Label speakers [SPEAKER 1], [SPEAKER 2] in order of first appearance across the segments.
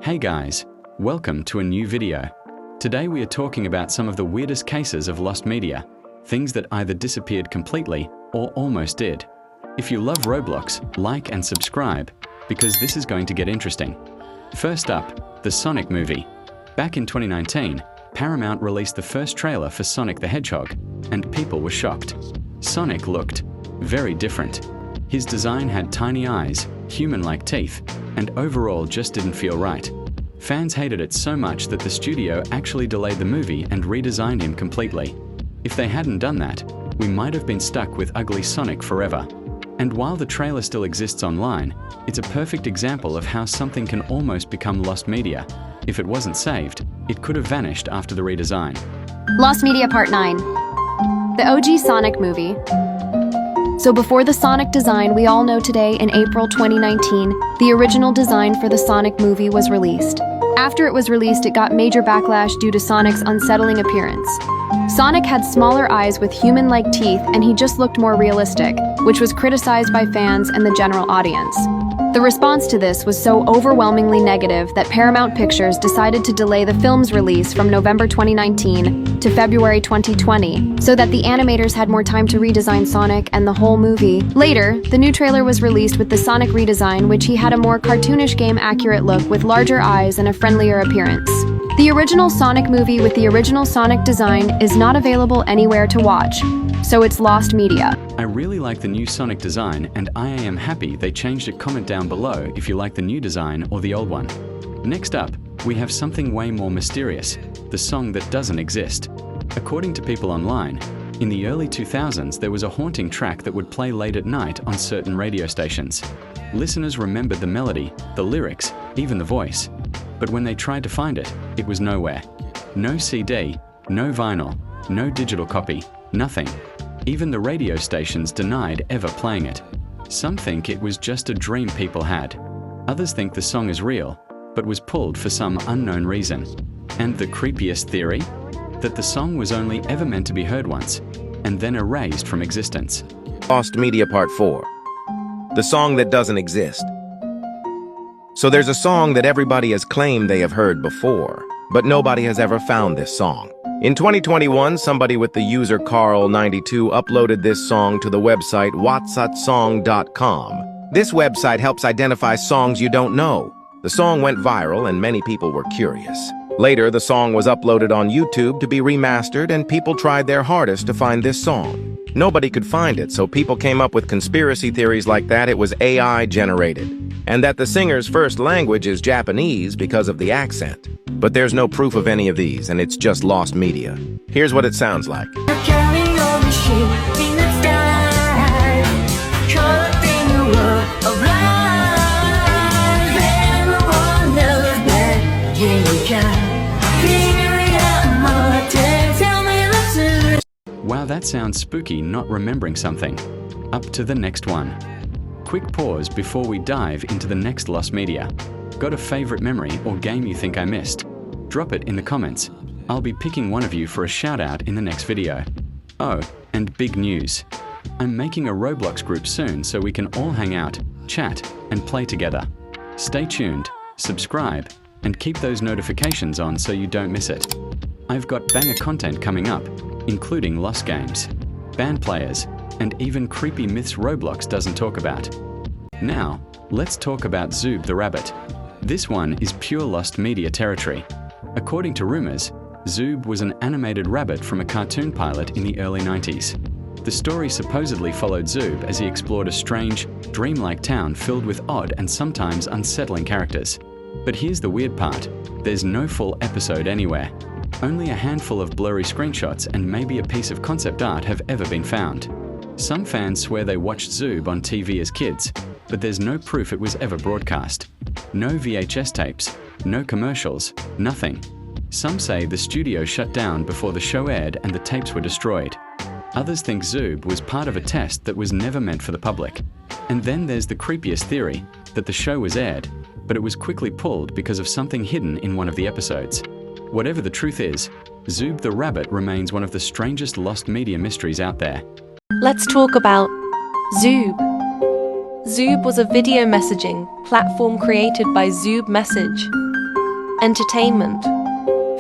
[SPEAKER 1] Hey guys, welcome to a new video. Today we are talking about some of the weirdest cases of lost media, things that either disappeared completely or almost did. If you love Roblox, like and subscribe, because this is going to get interesting. First up, the Sonic movie. Back in 2019, Paramount released the first trailer for Sonic the Hedgehog, and people were shocked. Sonic looked very different. His design had tiny eyes, human-like teeth, and overall just didn't feel right. Fans hated it so much that the studio actually delayed the movie and redesigned him completely. If they hadn't done that, we might have been stuck with ugly Sonic forever. And while the trailer still exists online, it's a perfect example of how something can almost become lost media. If it wasn't saved, it could have vanished after the redesign.
[SPEAKER 2] Lost Media Part 9. The OG Sonic movie. So before the Sonic design we all know today, in April 2019, the original design for the Sonic movie was released. After it was released, it got major backlash due to Sonic's unsettling appearance. Sonic had smaller eyes with human-like teeth, and he just looked more realistic, which was criticized by fans and the general audience. The response to this was so overwhelmingly negative that Paramount Pictures decided to delay the film's release from November 2019 to February 2020, so that the animators had more time to redesign Sonic and the whole movie. Later, the new trailer was released with the Sonic redesign, which he had a more cartoonish game-accurate look with larger eyes and a friendlier appearance. The original Sonic movie with the original Sonic design is not available anywhere to watch, so it's lost media.
[SPEAKER 1] I really like the new Sonic design, and I am happy they changed it. Comment down below if you like the new design or the old one. Next up, we have something way more mysterious, the song that doesn't exist. According to people online, in the early 2000s there was a haunting track that would play late at night on certain radio stations. Listeners remembered the melody, the lyrics, even the voice. But when they tried to find it, it was nowhere. No CD, no vinyl, no digital copy, nothing. Even the radio stations denied ever playing it. Some think it was just a dream people had. Others think the song is real, but was pulled for some unknown reason. And the creepiest theory? That the song was only ever meant to be heard once, and then erased from existence.
[SPEAKER 3] Lost Media Part 4. The song that doesn't exist. So there's a song that everybody has claimed they have heard before, but nobody has ever found this song. In 2021, somebody with the user Carl92 uploaded this song to the website whatsutsong.com. This website helps identify songs you don't know. The song went viral and many people were curious. Later, the song was uploaded on YouTube to be remastered, and people tried their hardest to find this song. Nobody could find it, so people came up with conspiracy theories like that it was AI generated, and that the singer's first language is Japanese because of the accent. But there's no proof of any of these, and it's just lost media. Here's what it sounds like.
[SPEAKER 1] Wow, that sounds spooky, not remembering something. Up to the next one. Quick pause before we dive into the next lost media. Got a favorite memory or game you think I missed? Drop it in the comments. I'll be picking one of you for a shout out in the next video. Oh, and big news. I'm making a Roblox group soon so we can all hang out, chat, and play together. Stay tuned, subscribe, and keep those notifications on so you don't miss it. I've got banger content coming up, including lost games, band players, and even creepy myths Roblox doesn't talk about. Now, let's talk about Zoob the Rabbit. This one is pure lost media territory. According to rumors, Zoob was an animated rabbit from a cartoon pilot in the early 90s. The story supposedly followed Zoob as he explored a strange, dreamlike town filled with odd and sometimes unsettling characters. But here's the weird part, there's no full episode anywhere. Only a handful of blurry screenshots and maybe a piece of concept art have ever been found. Some fans swear they watched Zoob on TV as kids, but there's no proof it was ever broadcast. No VHS tapes, no commercials, nothing. Some say the studio shut down before the show aired and the tapes were destroyed. Others think Zoob was part of a test that was never meant for the public. And then there's the creepiest theory, that the show was aired, but it was quickly pulled because of something hidden in one of the episodes. Whatever the truth is, Zoob the Rabbit remains one of the strangest lost media mysteries out there.
[SPEAKER 4] Let's talk about Zoob. Zoob was a video messaging platform created by Zoob Message. entertainment,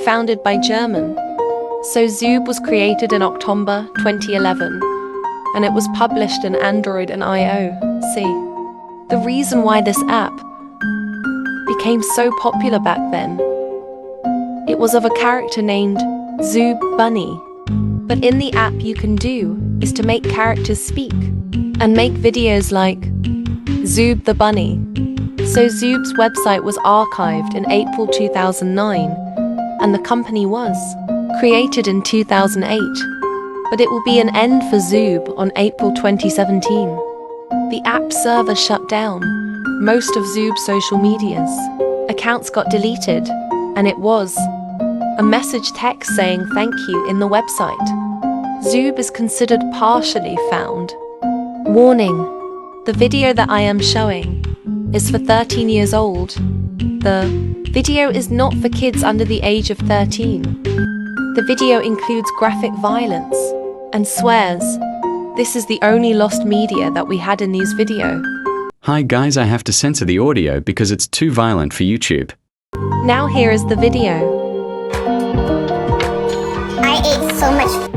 [SPEAKER 4] founded by German. So Zoob was created in October 2011, and it was published in Android and iOS. The reason why this app became so popular back then, it was of a character named Zoob Bunny. But in the app you can do is to make characters speak and make videos like Zoob the Bunny. So Zoob's website was archived in April 2009, and the company was created in 2008. But it will be an end for Zoob on April 2017. The app server shut down. Most of Zoob's social medias accounts got deleted, and it was a message text saying thank you in the website. Zoob is considered partially found. Warning: the video that I am showing is for 13 years old. The video is not for kids under the age of 13. The video includes graphic violence and swears. This is the only lost media that we had in these videos.
[SPEAKER 1] Hi guys, I have to censor the audio because it's too violent for YouTube.
[SPEAKER 4] Now here is the video.
[SPEAKER 5] I ate so much.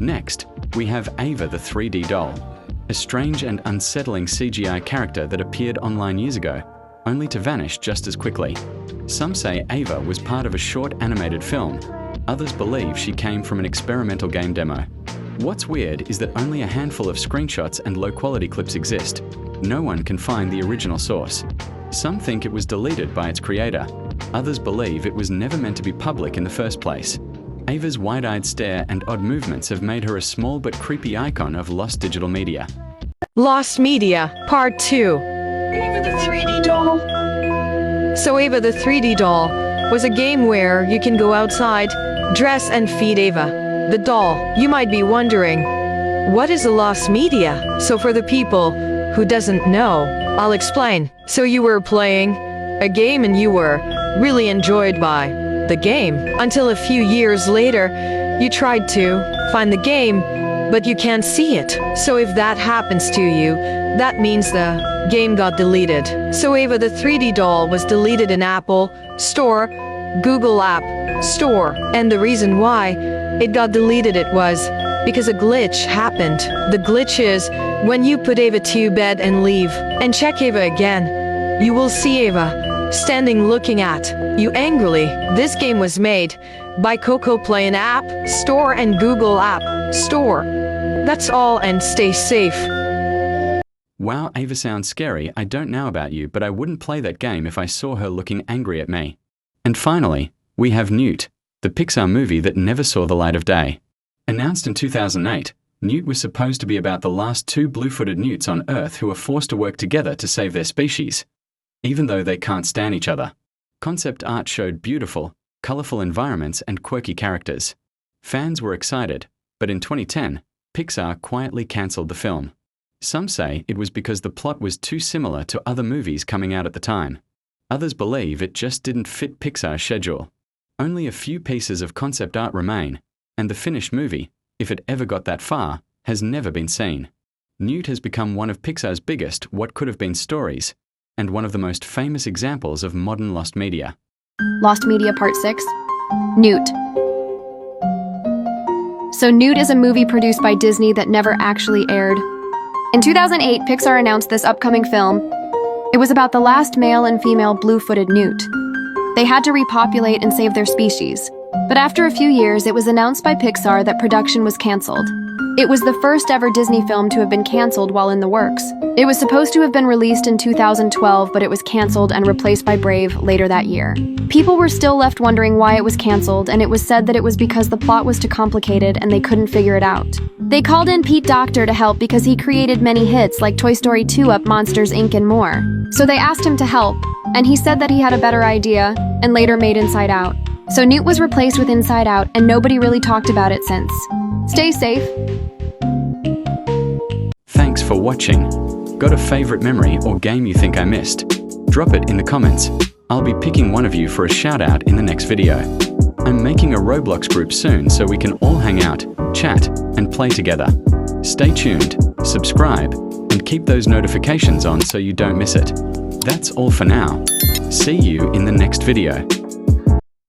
[SPEAKER 1] Next, we have Ava the 3D doll, a strange and unsettling CGI character that appeared online years ago, only to vanish just as quickly. Some say Ava was part of a short animated film. Others believe she came from an experimental game demo. What's weird is that only a handful of screenshots and low-quality clips exist. No one can find the original source. Some think it was deleted by its creator. Others believe it was never meant to be public in the first place. Ava's wide-eyed stare and odd movements have made her a small but creepy icon of lost digital media.
[SPEAKER 6] Lost Media, Part 2.
[SPEAKER 7] Ava the 3D doll.
[SPEAKER 6] So Ava the 3D doll was a game where you can go outside, dress and feed Ava, the doll. You might be wondering, what is a lost media? So for the people who doesn't know, I'll explain. So you were playing a game and you were really enjoyed by the game until a few years later you tried to find the game, but you can't see it. So if that happens to you, that means the game got deleted. So Ava the 3D doll was deleted in Apple Store, Google App Store, and the reason why it got deleted it was because a glitch happened. The glitch is when you put Ava to bed and leave and check Ava again, you will see Ava standing looking at you angrily. This game was made by Coco Play in App Store and Google App Store. That's all, and stay safe.
[SPEAKER 1] Wow, Ava sounds scary. I don't know about you, but I wouldn't play that game if I saw her looking angry at me. And finally, we have Newt, the Pixar movie that never saw the light of day. Announced in 2008, Newt was supposed to be about the last two blue-footed newts on Earth who are forced to work together to save their species, even though they can't stand each other. Concept art showed beautiful, colorful environments and quirky characters. Fans were excited, but in 2010, Pixar quietly cancelled the film. Some say it was because the plot was too similar to other movies coming out at the time. Others believe it just didn't fit Pixar's schedule. Only a few pieces of concept art remain, and the finished movie, if it ever got that far, has never been seen. Newt has become one of Pixar's biggest what could have been stories, and one of the most famous examples of modern lost media.
[SPEAKER 2] Lost Media Part 6. Newt. So Newt is a movie produced by Disney that never actually aired. In 2008, Pixar announced this upcoming film. It was about the last male and female blue-footed newt. They had to repopulate and save their species. But after a few years, it was announced by Pixar that production was canceled. It was the first ever Disney film to have been canceled while in the works. It was supposed to have been released in 2012, but it was canceled and replaced by Brave later that year. People were still left wondering why it was canceled, and it was said that it was because the plot was too complicated and they couldn't figure it out. They called in Pete Docter to help because he created many hits like Toy Story 2, Up, Monsters, Inc. and more. So they asked him to help, and he said that he had a better idea and later made Inside Out. So Newt was replaced with Inside Out, and nobody really talked about it since. Stay safe.
[SPEAKER 1] Thanks for watching. Got a favorite memory or game you think I missed? Drop it in the comments. I'll be picking one of you for a shout out in the next video. I'm making a Roblox group soon so we can all hang out, chat, and play together. Stay tuned, subscribe, and keep those notifications on so you don't miss it. That's all for now. See you in the next video.